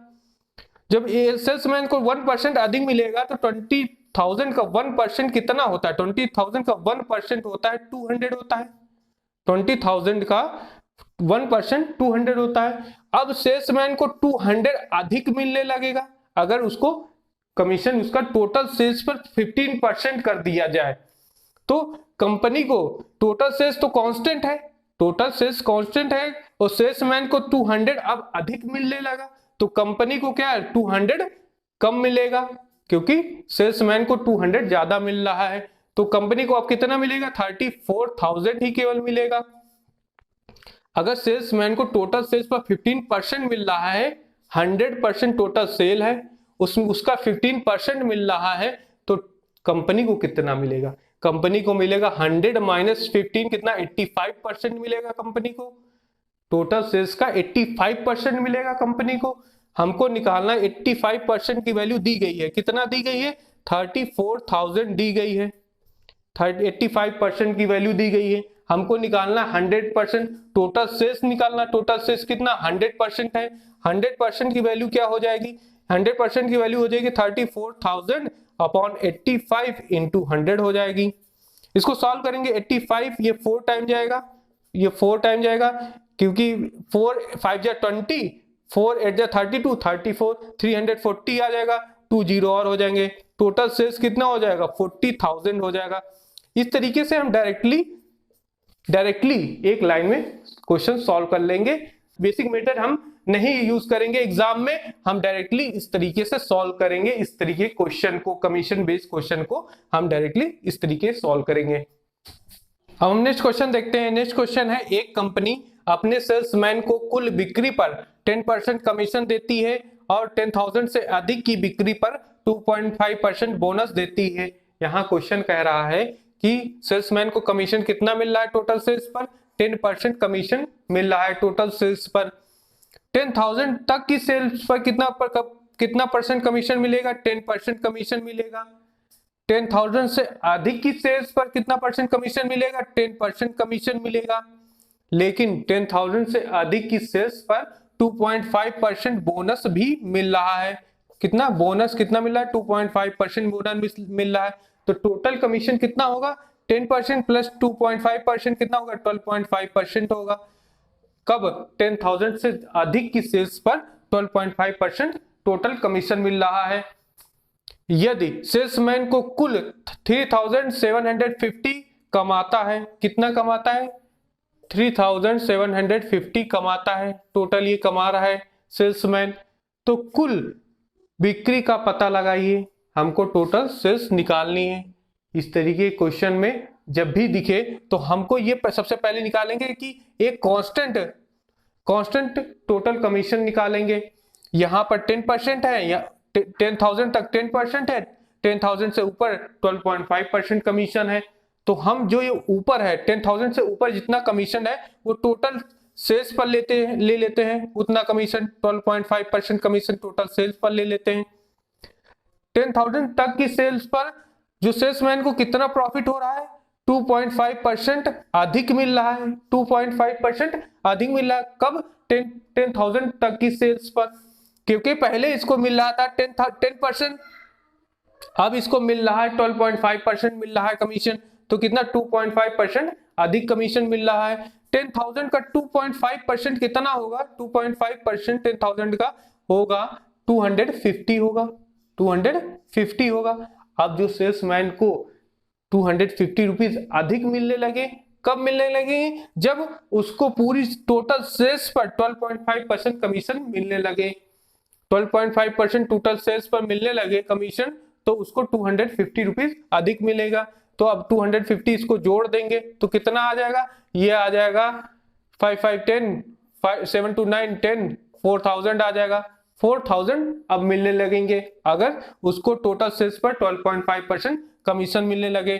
जब सेल्समैन को 1% अधिक मिलेगा तो 20,000 का 1% कितना होता है? 20,000 का 1% होता है 200 होता है। 20,000 का 1% 200 होता है। अब सेल्समैन को 200 अधिक मिलने लगेगा अगर उसको कमीशन उसका टोटल सेल्स पर 15% कर दिया जाए। तो कंपनी को टोटल सेल्स तो कांस्टेंट है, टोटल सेल्स कांस्टेंट है और सेल्समैन को 200 अब अधिक मिलने लगा तो कंपनी को क्या है 200 कम मिलेगा, क्योंकि सेल्समैन को 200 ज्यादा मिल रहा है। तो कंपनी को अब कितना मिलेगा 34,000 ही केवल मिलेगा। अगर सेल्समैन को टोटल सेल्स पर 15% मिल रहा है, 100% टोटल सेल है, उसमें उसका 15% मिल रहा है तो कंपनी को कितना मिलेगा? कंपनी को मिलेगा 100 माइनस 15 कितना 85% मिलेगा कंपनी को। टोटल सेल्स का 85% मिलेगा कंपनी को। हमको निकालना 85% की वैल्यू दी गई है। कितना दी गई है 34,000 दी गई है। 85% की वैल्यू दी गई है। हमको निकालना 100% टोटल सेल्स निकालना। टोटल सेल्स कितना 100% है। 100% की वैल्यू क्या हो जाएगी? 100% की वैल्यू हो जाएगी 34,000 अपॉन 85 इंटू 100 हो जाएगी। इसको सॉल्व करेंगे 85 ये 4 टाइम जाएगा, ये 4 टाइम जाएगा क्योंकि 4 5 जा 20, 4 8 जा 32, 34 340 आ जाएगा, 2 जीरो और हो जाएंगे। टोटल सेल्स कितना हो जाएगा 40,000 हो जाएगा। इस तरीके से हम डायरेक्टली एक लाइन में क्वेश्चन सॉल्व कर लेंगे। बेसिक मेथड हम नहीं यूज करेंगे एग्जाम में, हम डायरेक्टली इस तरीके से सॉल्व करेंगे। इस तरीके क्वेश्चन को, कमीशन बेस्ड क्वेश्चन को हम डायरेक्टली इस तरीके सॉल्व करेंगे। अब हम नेक्स्ट क्वेश्चन देखते हैं। नेक्स्ट क्वेश्चन है, एक कंपनी अपने सेल्समैन को कुल बिक्री पर 10% कमीशन देती है और 10,000 से अधिक की बिक्री पर 2.5% बोनस देती है। यहाँ क्वेश्चन कह रहा है कि सेल्समैन को कमीशन कितना मिल रहा है टोटल सेल्स पर? 10% कमीशन मिल रहा है टोटल सेल्स पर। 10,000 तक की सेल्स पर कितना परसेंट कमीशन मिलेगा? 10% कमीशन मिलेगा। 10,000 से अधिक की सेल्स पर कितना परसेंट कमीशन मिलेगा? 10% कमीशन मिलेगा। लेकिन 10,000 से अधिक की सेल्स पर 2.5% बोनस भी मिल रहा है। कितना बोनस कितना मिल रहा है? 2.5% बोनस मिल रहा है। तो टोटल कमीशन कितना होगा? 10% प्लस 2.5% कितना होगा? 12.5% होगा। कब? 10,000 से अधिक की सेल्स पर 12.5% टोटल कमीशन मिल रहा है। यदि सेल्समैन को कुल 3,750 कमाता है, कितना कमाता है? 3,750 कमाता है, टोटल ये कमा रहा है सेल्समैन। तो कुल बिक्री का पता लगाइए, हमको टोटल सेल्स निकालनी है। इस तरीके के क्वेश्चन में जब भी दिखे तो हमको ये सबसे पहले निकालेंगे कि एक कांस्टेंट टोटल कमीशन निकालेंगे। यहां पर 10% है या 10,000 तक 10% है, 10,000 से ऊपर 12.5% कमीशन है। तो हम जो ये ऊपर है 10,000 से ऊपर जितना कमीशन है वो टोटल सेल्स पर ले लेते हैं उतना कमीशन, 12.5% कमीशन टोटल सेल्स पर ले लेते हैं। 10,000 तक की सेल्स पर जो सेल्समैन को कितना प्रॉफिट हो रहा है? 2.5% अधिक मिल रहा है। 2.5% अधिक मिल रहा है कब? 10,000 तक की सेल्स पर, क्योंकि पहले इसको मिल रहा था 10%, अब इसको मिल रहा है 12.5% मिल रहा है कमीशन। तो कितना 2.5% अधिक कमीशन मिल रहा है। 10,000 का 2.5% कितना होगा? 2.5% 10,000 का होगा 250 होगा, 250 होगा। अब जो सेल्समैन को 250 रुपीज अधिक मिलने लगे, कब मिलने लगेंगे? जब उसको पूरी टोटल सेल्स पर 12.5% कमीशन मिलने लगे। 12.5% टोटल सेल्स पर मिलने लगे कमीशन तो उसको 250 रुपीज अधिक मिलेगा। तो अब 250 इसको जोड़ देंगे तो कितना आ जाएगा? ये आ जाएगा 5 5 10 7 2 9 10 4,000 आ जाएगा। 4,000 अब मिलने लगेंगे अगर उसको टोटल सेल्स पर 12.5% कमीशन मिलने लगे।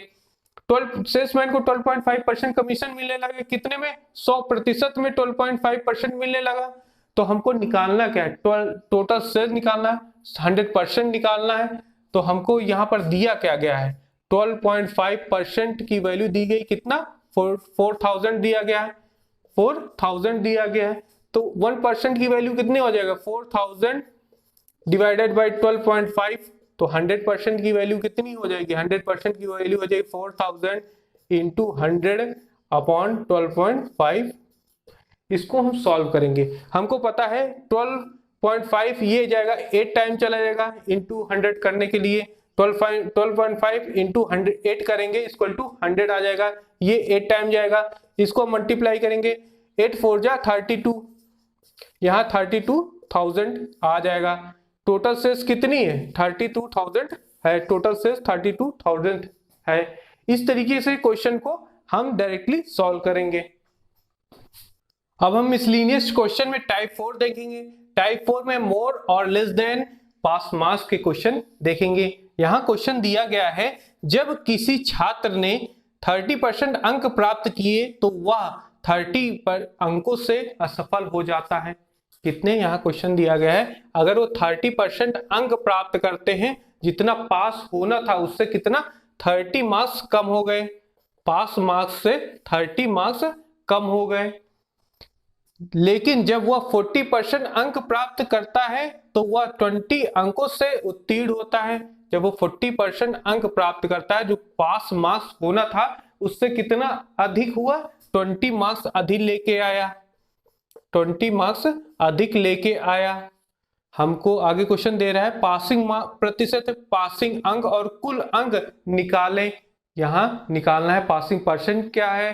12 सेल्समैन को 12.5% कमीशन मिलने लगे कितने में? 100% में 12.5% मिलने लगा। तो हमको निकालना क्या है? टोटल सेल्स निकालना है, 100% निकालना है। तो हमको यहाँ पर दिया क्या गया है? 12.5% की वैल्यू दी गई, कितना 4000 दिया गया है, 4000 दिया गया है, तो 1% की वैल्यू कितनी हो जाएगा 4000 डिवाइडेड बाई 12.5, तो 100% की वैल्यू कितनी हो जाएगी, 100% की वैल्यू हो जाएगी 4000 इंटू 100 अपॉन 12.5। इसको हम सॉल्व करेंगे, हमको पता है 12.5 ये जाएगा 8 टाइम चला जाएगा इंटू 100 करने के लिए, 12.5 इंटू 8 करेंगे इक्वल टू 100 आ जाएगा, ये 8 टाइम जाएगा, इसको मल्टीप्लाई करेंगे 8 4 जा 32, यहाँ 32,000 आ जाएगा। टोटल सेल्स कितनी है 32,000 है, टोटल सेल्स 32,000 है। इस तरीके से क्वेश्चन को हम डायरेक्टली सॉल्व करेंगे। अब हम मिसलेनियस क्वेश्चन में टाइप 4 देखेंगे। टाइप 4 में मोर और लेस देन पास मार्क्स के क्वेश्चन देखेंगे। यहाँ क्वेश्चन दिया गया है, जब किसी छात्र ने 30% अंक प्राप्त किए तो वह 30 पर अंकों से असफल हो जाता है। कितने, यहाँ क्वेश्चन दिया गया है, अगर वो 30% अंक प्राप्त करते हैं, जितना पास होना था उससे कितना 30 मार्क्स कम हो गए, पास मार्क्स से 30 मार्क्स कम हो गए। लेकिन जब वह 40% अंक प्राप्त करता है तो वह 20 अंकों से उत्तीर्ण होता है। जब वो 40% अंक प्राप्त करता है, जो पास मार्क्स होना था उससे कितना अधिक हुआ, 20 मार्क्स अधिक लेके आया, 20 मार्क्स अधिक लेके आया। हमको आगे क्वेश्चन दे रहा है पासिंग प्रतिशत, पासिंग अंक और कुल अंक निकालें। यहां निकालना है पासिंग परसेंट क्या है,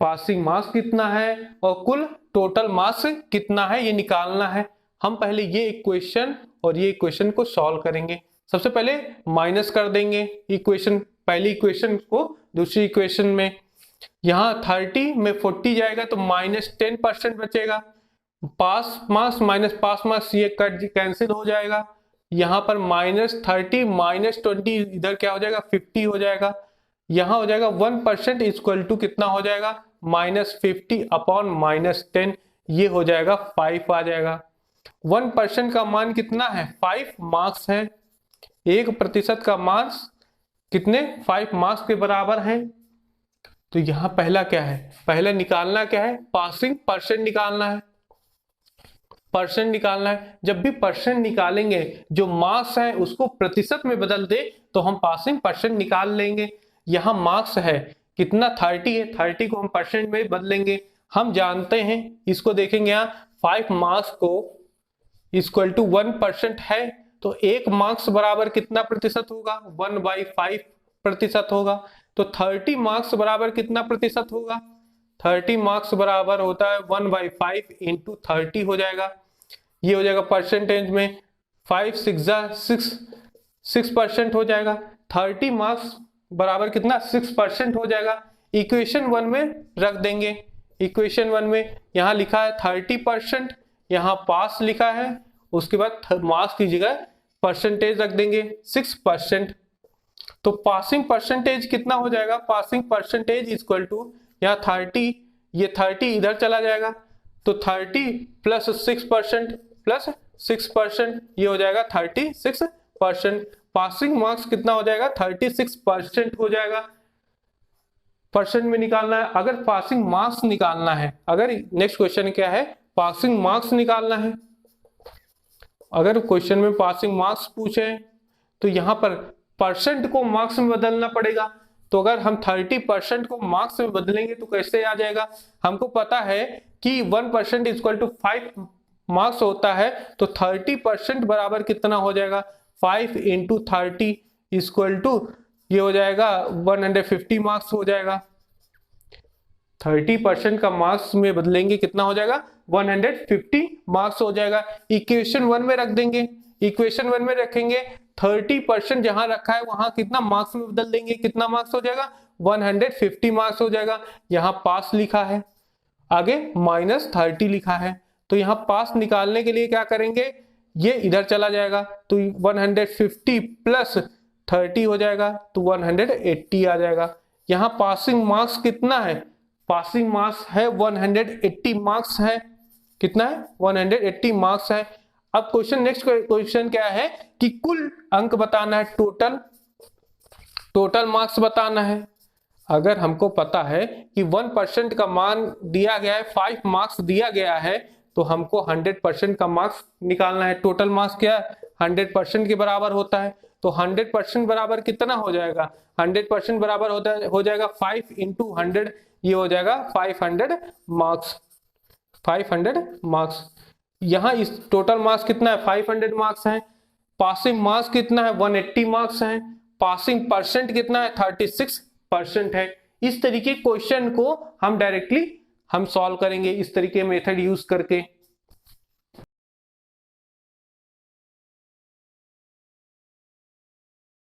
पासिंग मार्क्स कितना है और कुल टोटल मार्क्स कितना है, ये निकालना है। हम पहले ये इक्वेशन और ये इक्वेशन को सॉल्व करेंगे। सबसे पहले माइनस कर देंगे इक्वेशन, पहली इक्वेशन को दूसरी इक्वेशन में। यहाँ 30 में 40 जाएगा तो -10% बचेगा, pass marks minus pass marks ये कैंसिल हो जाएगा। यहाँ पर -30 -20 इधर क्या हो जाएगा 50 हो जाएगा। यहाँ हो जाएगा 1% इक्वल टू कितना हो जाएगा -50 अपॉन -10, ये हो जाएगा 5 आ जाएगा। 1% का मान कितना है 5 मार्क्स है, 1% का मार्क्स कितने 5 मार्क्स के बराबर है। तो यहाँ पहला क्या है, पहले निकालना क्या है, पासिंग परसेंट निकालना है, परसेंट निकालना है। जब भी परसेंट निकालेंगे, जो मार्क्स है उसको प्रतिशत में बदल दे तो हम पासिंग परसेंट निकाल लेंगे। यहाँ मार्क्स है कितना 30 है, 30 को हम परसेंट में बदलेंगे। हम जानते हैं, इसको देखेंगे यहाँ 5 मार्क्स को इक्वल टू 1% है, तो 1 मार्क्स बराबर कितना प्रतिशत होगा 1/5% होगा। तो 30 मार्क्स बराबर कितना प्रतिशत होगा, 30 मार्क्स बराबर होता है 1/5 इंटू 30 हो जाएगा, ये हो जाएगा परसेंटेज में 5 6 6% हो जाएगा। 30 मार्क्स बराबर कितना 6% हो जाएगा। इक्वेशन 1 में रख देंगे, इक्वेशन 1 में यहाँ लिखा है 30%, यहाँ पास लिखा है, उसके बाद मार्क्स की जगह परसेंटेज रख देंगे 6%। तो पासिंग परसेंटेज कितना हो जाएगा, पासिंग परसेंटेज इक्वल टू यहाँ 30, ये 30 इधर चला जाएगा तो 30 प्लस 6% ये हो जाएगा 36%। पासिंग मार्क्स कितना हो जाएगा 36% हो जाएगा। परसेंट में निकालना है, अगर पासिंग मार्क्स निकालना है, अगर नेक्स्ट क्वेश्चन क्या है पासिंग मार्क्स निकालना है, अगर क्वेश्चन में पासिंग मार्क्स पूछे तो यहाँ पर परसेंट को मार्क्स में बदलना पड़ेगा। तो अगर हम 30% को मार्क्स में बदलेंगे तो कैसे आ जाएगा, हमको पता है कि 1% इक्वल टू 5 मार्क्स होता है, तो 30% बराबर कितना हो जाएगा 5 इंटू 30 इक्वल टू ये हो जाएगा 150 मार्क्स हो जाएगा। 30% का मार्क्स में बदलेंगे कितना हो जाएगा 150 मार्क्स हो जाएगा। इक्वेशन 1 में रख देंगे, इक्वेशन 1 में रखेंगे 30% जहां रखा है वहां कितना मार्क्स में बदल देंगे, कितना मार्क्स हो जाएगा 150 मार्क्स हो जाएगा। यहाँ पास लिखा है, आगे -30 लिखा है, तो यहाँ पास निकालने के लिए क्या करेंगे, ये इधर चला जाएगा तो 150 प्लस 30 हो जाएगा तो 180 आ जाएगा। यहाँ पासिंग मार्क्स कितना है, पासिंग मार्क्स है 180 मार्क्स है, कितना है 180 मार्क्स है। अब क्वेश्चन नेक्स्ट क्वेश्चन क्या है कि कुल अंक बताना है, टोटल मार्क्स बताना है। अगर हमको पता है कि 1% का मान दिया गया है, 5 मार्क्स दिया गया है, तो हमको 100% का मार्क्स निकालना है। टोटल मार्क्स क्या है, 100% के बराबर होता है। तो 100% बराबर कितना हो जाएगा, 100% बराबर हो जाएगा 5 इंटू 100, ये हो जाएगा 500 मार्क्स। 500 मार्क्स, यहाँ इस टोटल मार्क्स कितना है, 500 मार्क्स है। पासिंग मार्क्स कितना है, 180 मार्क्स है। पासिंग परसेंट कितना है, 36% है। इस तरीके क्वेश्चन को हम डायरेक्टली हम सॉल्व करेंगे, इस तरीके मेथड यूज करके।